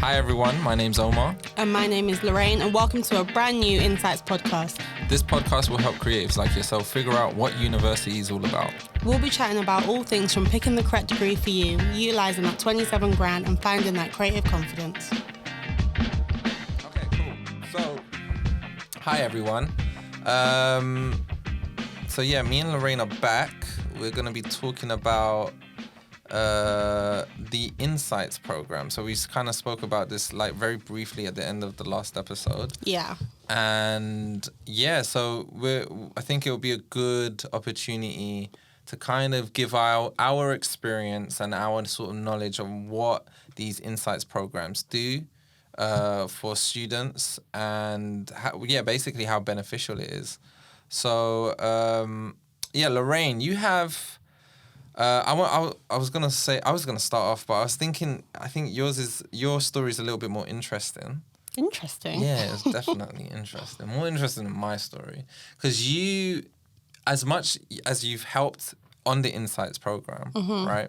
Hi everyone, my name's Omar. And my name is Lorraine, and welcome to a brand new Insights podcast. This podcast will help creatives like yourself figure out what university is all about. We'll be chatting about all things from picking the correct degree for you, utilising that 27 grand and finding that creative confidence. Okay, cool. So, hi everyone. Me and Lorraine are back. We're going to be talking about the Insights program. So we kind of spoke about this like very briefly at the end of the last episode. Yeah. And yeah, so I think it will be a good opportunity to kind of give our experience and our sort of knowledge of what these Insights programs do for students and basically how beneficial it is. So Lorraine, you have. I was gonna start off, but I was thinking. I think your story is a little bit more interesting. Interesting. Yeah, it's definitely interesting. More interesting than my story, because you, as much as you've helped on the Insights program, right?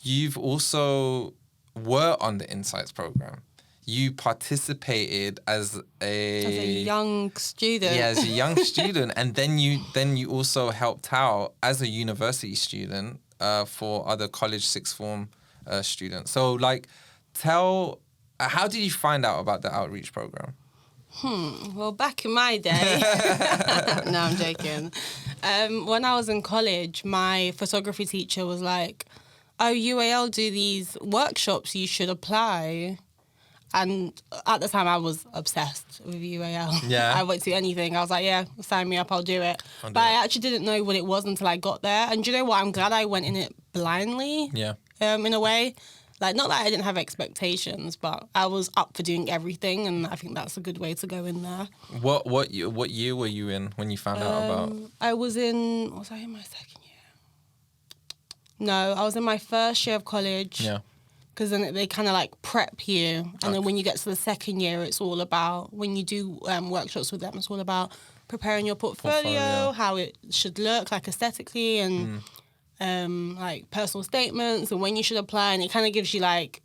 You've also were on the Insights program. You participated as a young student. Yeah, as a young student, and then you also helped out as a university student for other college sixth form students. So, like, how did you find out about the outreach program? Well, back in my day, no, I'm joking. When I was in college, my photography teacher was like, "Oh, UAL do these workshops. You should apply." And at the time, I was obsessed with UAL. Yeah. I went to anything. I was like, yeah, sign me up, I'll do it. I actually didn't know what it was until I got there. And do you know what? I'm glad I went in it blindly. Yeah. In a way. Like, not that I didn't have expectations, but I was up for doing everything. And I think that's a good way to go in there. What year were you in when you found out about? Was I in my second year? No, I was in my first year of college. Yeah. Because then they kind of like prep you. And then when you get to the second year, it's all about, when you do workshops with them, it's all about preparing your portfolio, how it should look like aesthetically and like personal statements and when you should apply. And it kind of gives you like,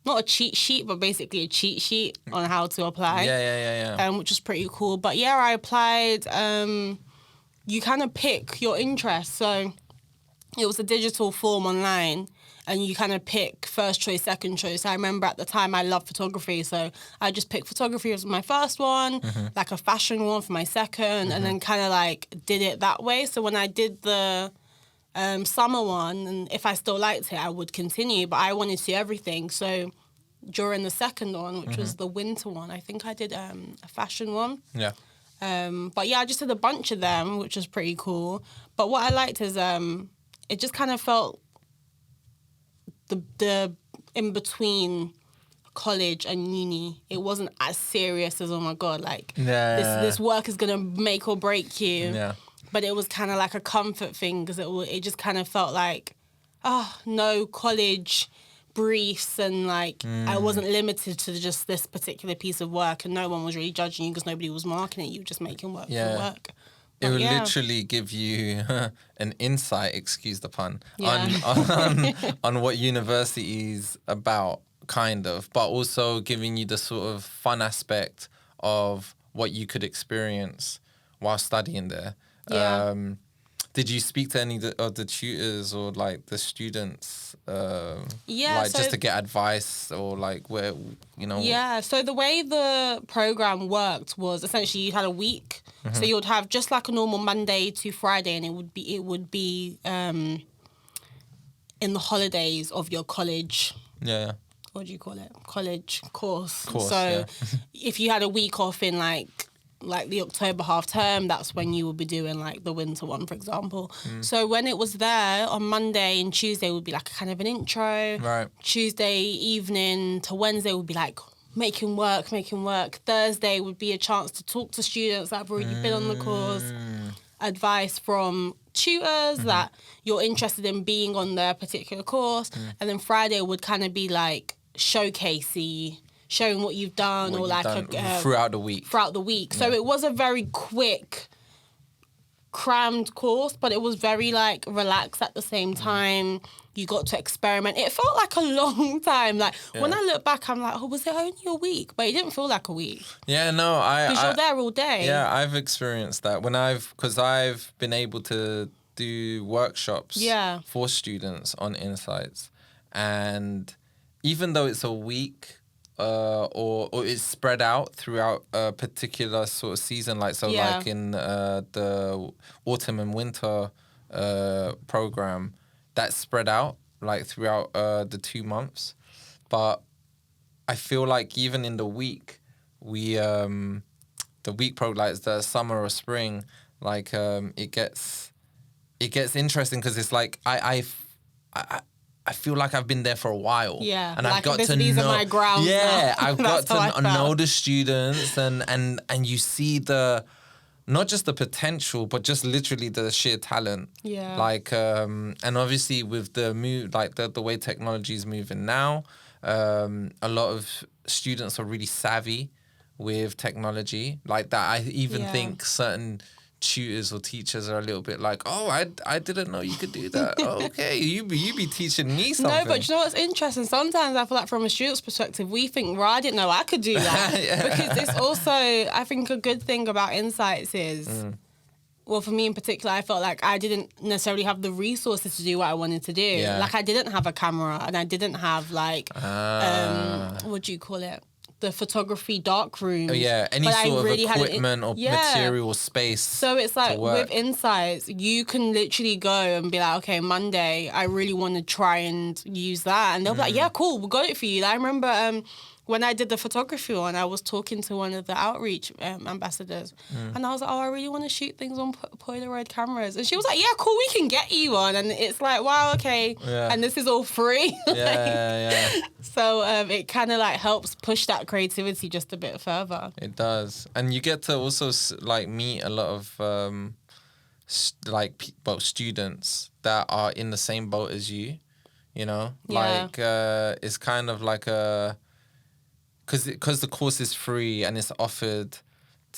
not a cheat sheet, but basically a cheat sheet on how to apply. Yeah. Which is pretty cool. But yeah, I applied. You kind of pick your interests. So it was a digital form online. And you kind of pick first choice, second choice. I remember at the time I loved photography, so I just picked photography as my first one, like a fashion one for my second, and then kind of like did it that way. So when I did the summer one, and if I still liked it, I would continue, but I wanted to do everything. So during the second one, which was the winter one, I think I did a fashion one. Yeah. But yeah, I just did a bunch of them, which was pretty cool. But what I liked is it just kind of felt the in between college and uni, it wasn't as serious as, oh my God, like this work is gonna make or break you. Yeah. But it was kind of like a comfort thing because it just kind of felt like, no college briefs and like I wasn't limited to just this particular piece of work and no one was really judging you because nobody was marking it. You were just making work for work. It would literally give you an insight, excuse the pun, on what university is about, kind of, but also giving you the sort of fun aspect of what you could experience while studying there. Yeah. Did you speak to any of the tutors or like the students? Just to get advice or like where, you know? Yeah, so the way the program worked was essentially you had a week. So you would have just like a normal Monday to Friday, and it would be in the holidays of your college. Yeah. What do you call it? College course. So if you had a week off in like the October half term, that's when you would be doing like the winter one, for example. So when it was there on Monday and Tuesday would be like a kind of an intro. Right. Tuesday evening to Wednesday would be like making work. Thursday would be a chance to talk to students that have already been on the course, advice from tutors that you're interested in being on their particular course. And then Friday would kind of be like showcasey, showing what you've done throughout the week. So it was a very quick, crammed course, but it was very like relaxed at the same time. You got to experiment. It felt like a long time. Like when Yeah. I look back, I'm like, oh, was it only a week? But it didn't feel like a week Yeah, no, because you're there all day. Yeah, I've experienced that because I've been able to do workshops Yeah. for students on insights, and even though it's a week or it's spread out throughout a particular sort of season, like Yeah. like in the autumn and winter program, that's spread out like throughout the 2 months, but I feel like even in the week we the week like the summer or spring, like it gets interesting because it's like I feel like I've been there for a while. Yeah, and like I've got to these know. are my grounds Yeah, now. I've got That's how I to know felt. the students and you see the not just the potential, but just literally the sheer talent. Yeah. Like and obviously with the move, like the way technology is moving now, a lot of students are really savvy with technology like that. I even Yeah. think certain tutors or teachers are a little bit like, oh, I didn't know you could do that. Oh, okay, you be teaching me something. No, but you know what's interesting? Sometimes I feel like from a student's perspective, we think, well, I didn't know I could do that. Yeah. Because it's also, I think a good thing about insights is, well, for me in particular, I felt like I didn't necessarily have the resources to do what I wanted to do. Yeah. Like I didn't have a camera and I didn't have like, what do you call it? The photography dark room. Oh, yeah, any sort of equipment or material space. So it's like to work. with insights, you can literally go and be like, okay, Monday, I really want to try and use that. And they'll be like, yeah, cool, we got it for you. I remember when I did the photography one, I was talking to one of the outreach ambassadors. And I was like, oh, I really want to shoot things on Polaroid cameras. And she was like, yeah, cool, we can get you one. And it's like, wow, okay. Yeah. And this is all free. Yeah. So it kind of like helps push that creativity just a bit further. It does, and you get to also like meet a lot of students that are in the same boat as you. You know, Yeah. like it's kind of like a because the course is free and it's offered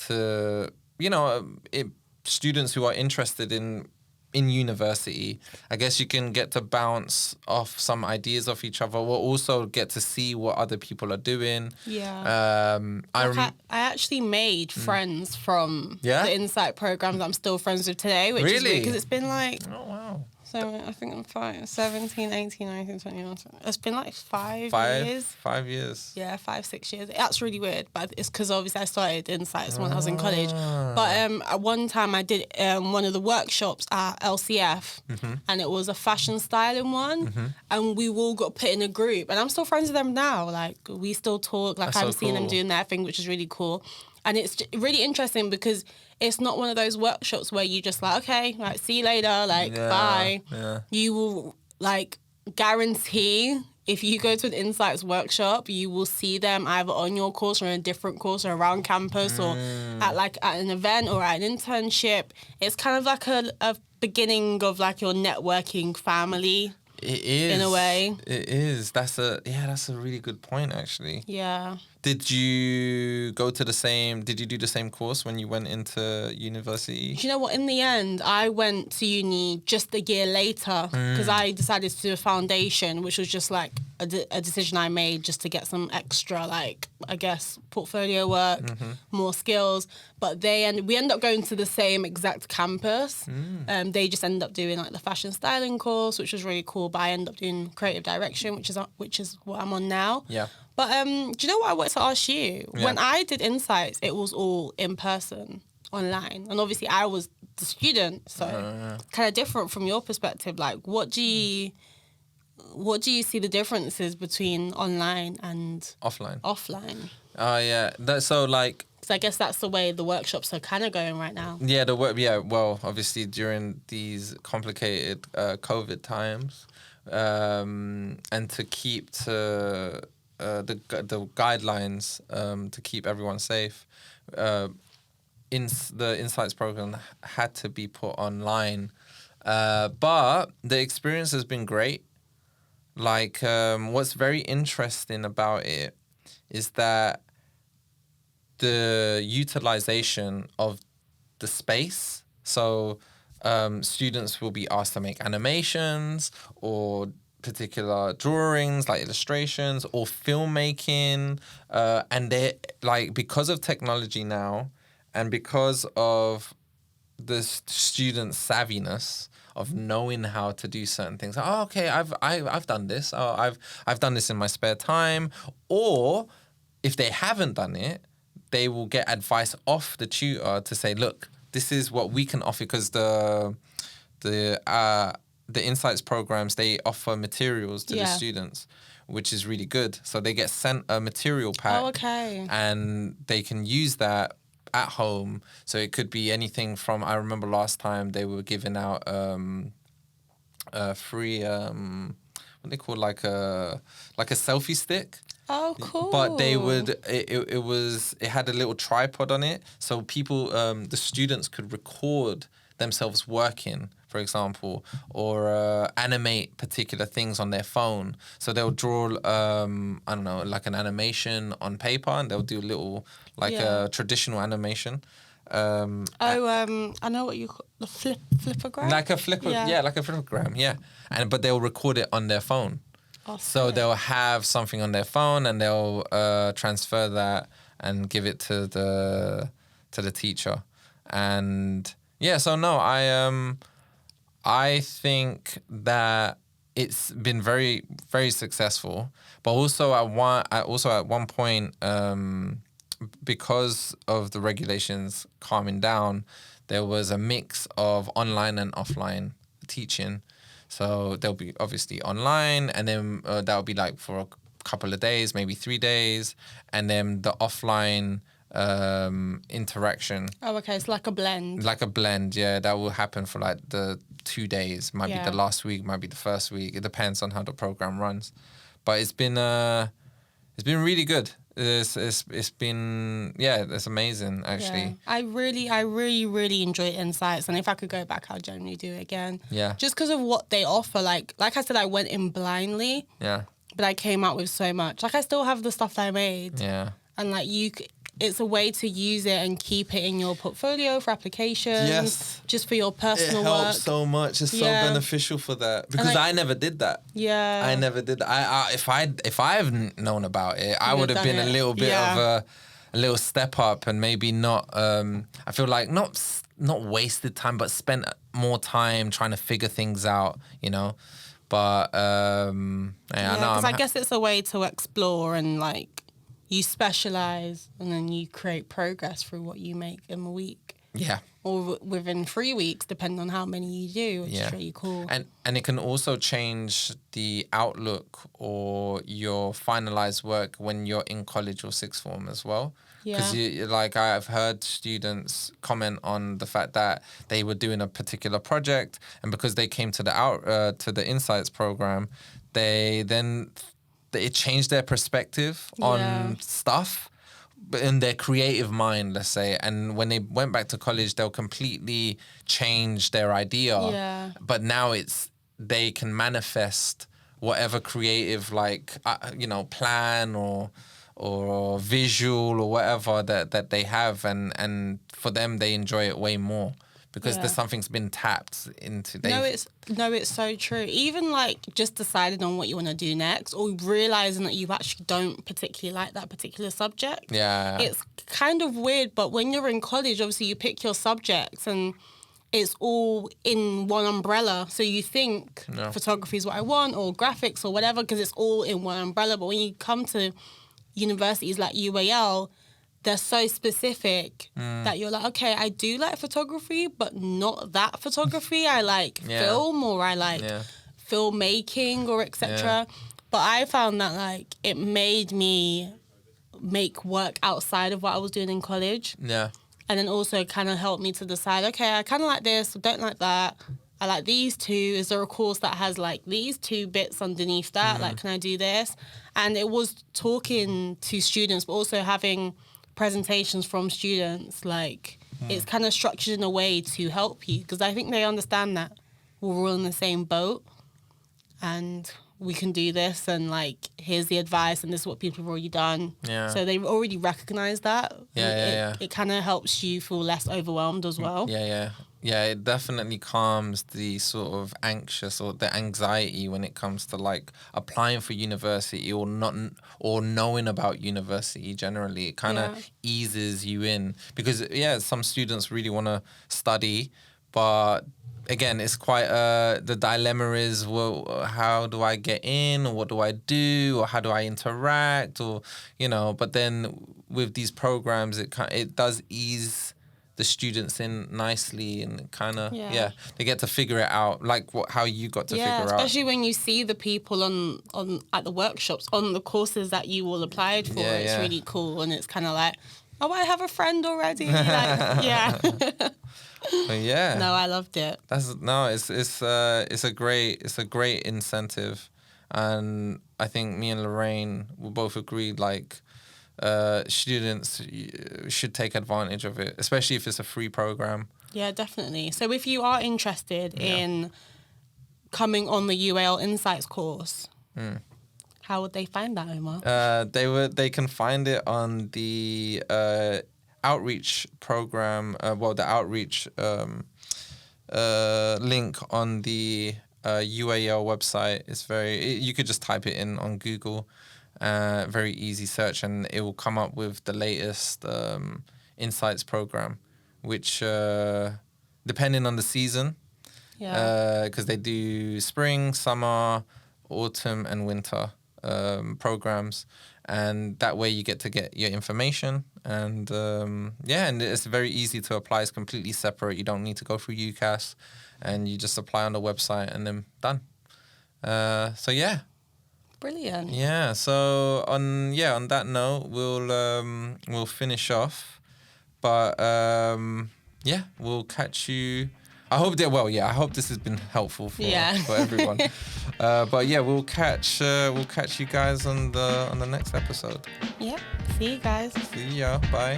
to students who are interested in university. I guess you can get to bounce off some ideas off each other. We'll also get to see what other people are doing. Yeah. I I actually made friends from Yeah? the Insight programs I'm still friends with today, which is Really? weird because it's been like, oh wow. so I think I'm 17, 18, 19, 21. It's been like 5 years. 5 years. Yeah, 5, 6 years. That's really weird, but it's because obviously I started Insights when I was in college. But at one time I did one of the workshops at LCF, and it was a fashion styling one, and we all got put in a group, and I'm still friends with them now. Like we still talk. Like That's I'm so seeing them cool. doing their thing, which is really cool. And it's really interesting because it's not one of those workshops where you just like, okay, like see you later, like bye. Yeah. You will like guarantee if you go to an Insights workshop, you will see them either on your course or in a different course or around campus or at an event or at an internship. It's kind of like a beginning of like your networking family. It is In a way. It is. That's a really good point actually. Yeah. Did you do the same course when you went into university? Do you know what? In the end, I went to uni just a year later because I decided to do a foundation, which was just like a decision I made just to get some extra, like, I guess, portfolio work, more skills. But we end up going to the same exact campus. They just ended up doing like the fashion styling course, which was really cool. But I ended up doing creative direction, which is what I'm on now. Yeah. But do you know what I wanted to ask you? Yeah. When I did Insights, it was all in person, online. And obviously I was the student, so kind of different from your perspective. Like, what do you see the differences between online and Offline. offline? Oh yeah. So like. So I guess that's the way the workshops are kind of going right now. Yeah, well, obviously during these complicated COVID times, and to keep to the guidelines to keep everyone safe, the Insights program had to be put online, but the experience has been great. Like, what's very interesting about it is that the utilization of the space. So students will be asked to make animations or particular drawings, like illustrations or filmmaking, and they like because of technology now, and because of the student savviness of knowing how to do certain things. Oh, okay, I've done this. Oh, I've done this in my spare time. Or if they haven't done it, they will get advice off the tutor to say, look, this is what we can offer, because the Insights programs, they offer materials to the students, which is really good. So they get sent a material pack. Oh, okay. And they can use that at home. So it could be anything from, I remember last time they were giving out free what they call like a selfie stick. Oh, cool. But they would it had a little tripod on it, so people the students could record themselves working, for example, or animate particular things on their phone. So they'll draw I don't know, like an animation on paper, and they'll do a little a traditional animation. I know what you call the flipogram. Like a like a flipogram, yeah. But they'll record it on their phone. Oh, so they'll have something on their phone, and they'll transfer that and give it to the teacher. And yeah, so no, I think that it's been very, very successful. But also at one point, because of the regulations calming down, there was a mix of online and offline teaching. So they'll be obviously online, and then that'll be like for a couple of days, maybe 3 days, and then the offline interaction. Oh, okay. It's like a blend. Like a blend, yeah. That will happen for like the 2 days. Might be the last week, might be the first week. It depends on how the program runs. But it's been really good. It's been it's amazing actually. Yeah. I really enjoy Insights, and if I could go back, I'll generally do it again. Yeah. Just because of what they offer. Like I said, I went in blindly. Yeah. But I came out with so much. Like I still have the stuff that I made. Yeah. And like it's a way to use it and keep it in your portfolio for applications. Yes. Just for your personal work. It helps so much. It's so beneficial for that, because I never did that. Yeah. I never did that. If I've known about it, I would have been a little bit of a little step up, and maybe not. I feel like not wasted time, but spent more time trying to figure things out. You know. But because I guess it's a way to explore, and like you specialize, and then you create progress through what you make in a week. Yeah. Or within 3 weeks, depending on how many you do, which is really cool. And it can also change the outlook or your finalized work when you're in college or sixth form as well. Because I've heard students comment on the fact that they were doing a particular project, and because they came to the Insights program, it changed their perspective on stuff, but in their creative mind, let's say. And when they went back to college, they'll completely change their idea. Yeah. But now they can manifest whatever creative plan or visual or whatever that they have, and for them they enjoy it way more because there's something's been tapped into. It's so true. Even like just deciding on what you want to do next, or realizing that you actually don't particularly like that particular subject. Yeah. It's kind of weird, but when you're in college, obviously you pick your subjects and it's all in one umbrella. So you think photography is what I want, or graphics or whatever, because it's all in one umbrella. But when you come to universities like UAL, they're so specific that you're like, okay, I do like photography, but not that photography. I like film, or I like filmmaking, or etc. Yeah. But I found that like it made me make work outside of what I was doing in college. Yeah. And then also kind of helped me to decide, okay, I kind of like this, I don't like that. I like these two. Is there a course that has like these two bits underneath that? Like, can I do this? And it was talking to students, but also having presentations from students. Like, it's kind of structured in a way to help you, because I think they understand that we're all in the same boat and we can do this, and like, here's the advice, and this is what people have already done. Yeah. So they've already recognized that. Yeah. It kind of helps you feel less overwhelmed as well. Yeah. Yeah, it definitely calms the sort of anxious or the anxiety when it comes to like applying for university or not or knowing about university generally. It kind of Yeah. eases you in because some students really want to study, but again, it's quite the dilemma is, well, how do I get in or what do I do or how do I interact or but then with these programs it does ease the students in nicely and kind of they get to figure it out like how you got to figure out. Especially when you see the people on at the workshops on the courses that you all applied for. It's really cool, and it's kind of like, oh, I have a friend already. Like, yeah. But yeah. No, I loved it. It's a great incentive, and I think me and Lorraine will both agree like students should take advantage of it, especially if it's a free program. Yeah, definitely. So if you are interested in coming on the UAL Insights course, how would they find that, Omar? They can find it on the outreach program. The outreach link on the UAL website is you could just type it in on Google. Very easy search, and it will come up with the latest Insights program, which depending on the season, because they do spring, summer, autumn, and winter programs, and that way you get your information, and and it's very easy to apply. It's completely separate. You don't need to go through UCAS, and you just apply on the website, and then done. Brilliant. Yeah. So on that note, we'll finish off, but we'll catch you. I hope I hope this has been helpful for everyone. But yeah, we'll catch you guys on the next episode. Yep. See you guys. See ya. Bye.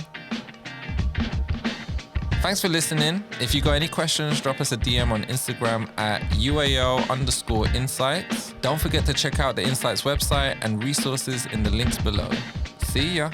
Thanks for listening. If you got any questions, drop us a DM on Instagram at UAL_insights. Don't forget to check out the Insights website and resources in the links below. See ya.